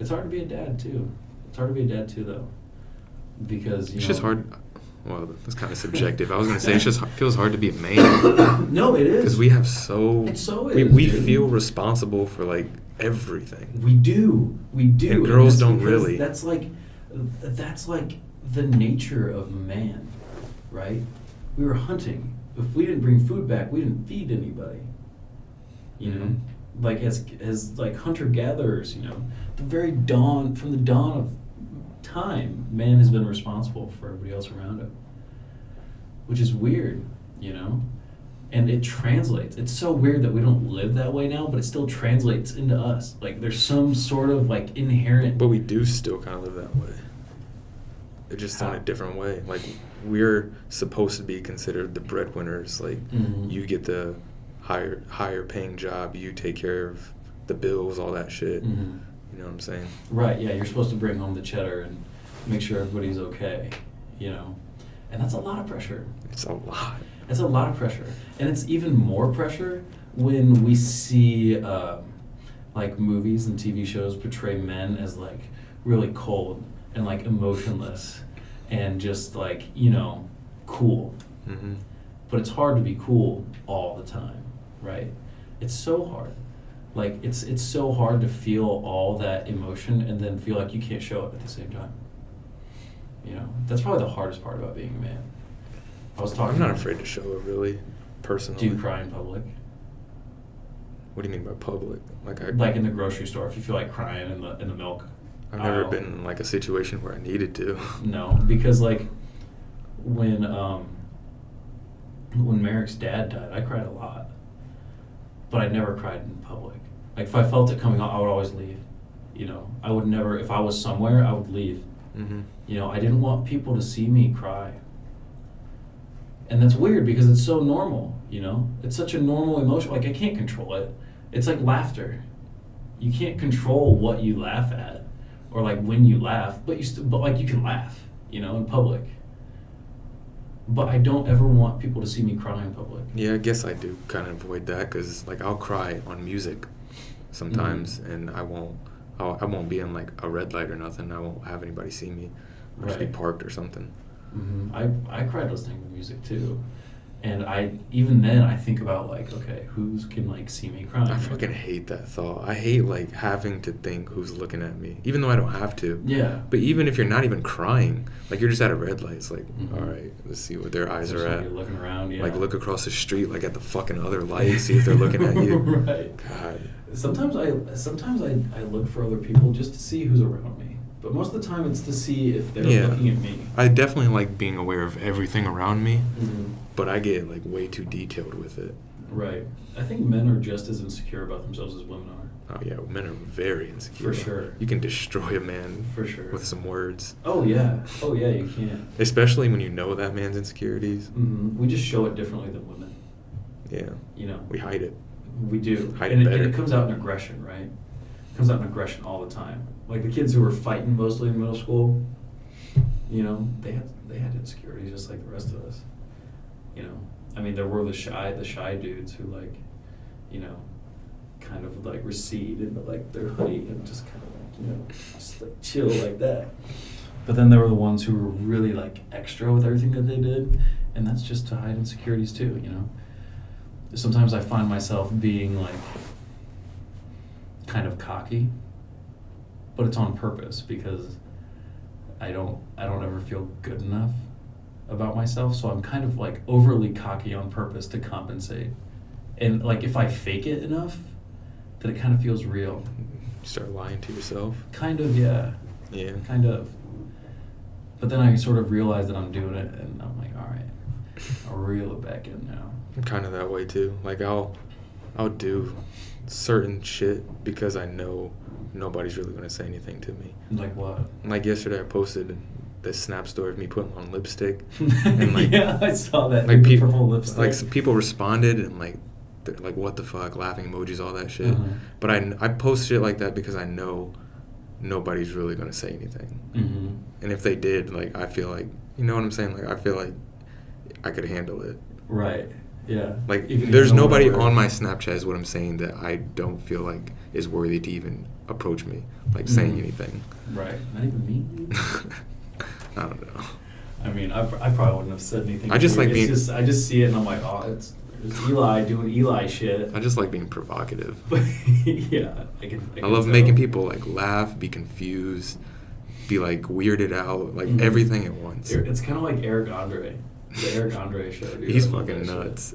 It's hard to be a dad too. It's hard to be a dad too, though, because it's just hard. Well, that's kind of subjective. I was gonna say it feels hard to be a man. No, it is, because we have we feel responsible for like everything. We do. And girls don't really. That's like the nature of man, right? We were hunting. If we didn't bring food back, we didn't feed anybody. You know, like as like hunter gatherers. You know, from the dawn of time, man has been responsible for everybody else around him, which is weird, you know, and it translates. It's so weird that we don't live that way now, but it still translates into us. Like there's some sort of like inherent. But we do still kind of live that way. It's just in a different way. Like we're supposed to be considered the breadwinners. Like you get the higher paying job, you take care of the bills, all that shit. You know what I'm saying? Right, yeah, you're supposed to bring home the cheddar and make sure everybody's okay, you know? And that's a lot of pressure. It's a lot. It's a lot of pressure. And it's even more pressure when we see, like, movies and TV shows portray men as, like, really cold and, like, emotionless and just, like, you know, cool. But it's hard to be cool all the time, right? It's so hard. Like, it's so hard to feel all that emotion and then feel like you can't show it at the same time. You know, that's probably the hardest part about being a man. I'm not afraid to show it, really, personally. Do you cry in public? What do you mean by public? Like in the grocery store, if you feel like crying in the milk I've never been in, like, a situation where I needed to. No, because, like, when Merrick's dad died, I cried a lot. But I never cried in public. Like, if I felt it coming on, I would always leave. You know, I would never, if I was somewhere, I would leave. You know, I didn't want people to see me cry. And that's weird because it's so normal, you know? It's such a normal emotion. Like, I can't control it. It's like laughter. You can't control what you laugh at or, like, when you laugh, but like, you can laugh, you know, in public. But I don't ever want people to see me cry in public. Yeah, I guess I do kind of avoid that because, like, I'll cry on music sometimes, and I won't be in, like, a red light or nothing. I won't have anybody see me. I'll just be parked or something. I cried listening to music too, and even then I think about, like, okay, who's can, like, see me crying? I fucking hate that thought. I hate, like, having to think who's looking at me, even though I don't have to. Yeah. But even if you're not even crying, like, you're just at a red light, it's like, all right, let's see what their eyes are at. You're looking around, yeah. Like, look across the street, like, at the fucking other light, see if they're looking at you. Right. God. Sometimes I look for other people just to see who's around me. But most of the time it's to see if they're looking at me. I definitely like being aware of everything around me, but I get, like, way too detailed with it. Right. I think men are just as insecure about themselves as women are. Oh, yeah, men are very insecure. For sure. You can destroy a man for sure with some words. Oh, yeah, you can. Especially when you know that man's insecurities. We just show it differently than women. Yeah. You know. We hide it. We do. Hide it better. And it comes out in aggression, right? It comes out in aggression all the time. Like, the kids who were fighting mostly in middle school, you know, they had insecurities just like the rest of us. You know, I mean, there were the shy dudes who, like, you know, kind of, like, recede into, like, their hoodie and just kind of, like, you know, just, like, chill like that. But then there were the ones who were really, like, extra with everything that they did, and that's just to hide insecurities too, you know. Sometimes I find myself being, like, kind of cocky, but it's on purpose because I don't ever feel good enough about myself, so I'm kind of, like, overly cocky on purpose to compensate. And, like, if I fake it enough, then it kind of feels real. You start lying to yourself? Kind of, yeah. Yeah. Kind of. But then I sort of realize that I'm doing it, and I'm like, all right, I'll reel it back in now. I'm kind of that way too. Like, I'll do certain shit because I know nobody's really going to say anything to me. Like what? Like, yesterday I posted this Snap story of me putting on lipstick. And, like, yeah, I saw that. Like, purple lipstick. Like, some people responded and, like, they're like, what the fuck, laughing emojis, all that shit. But I post shit like that because I know nobody's really going to say anything. And if they did, like, I feel like, you know what I'm saying? Like, I feel like I could handle it. Right. Yeah. Like, Even if you there's don't know nobody where- on my Snapchat is what I'm saying that I don't feel like is worthy to even approach me, like saying anything. Right. Not even me. I don't know. I mean, I probably wouldn't have said anything. I just weird. like being- I just see it and I'm like, oh, it's Eli doing Eli shit. I just like being provocative. Yeah, I love tell. making people like laugh, be confused, be like weirded out, like Mhm. everything at once. It's kind of like Eric Andre, the Eric Andre show. Dude. He's I love fucking that shit. nuts.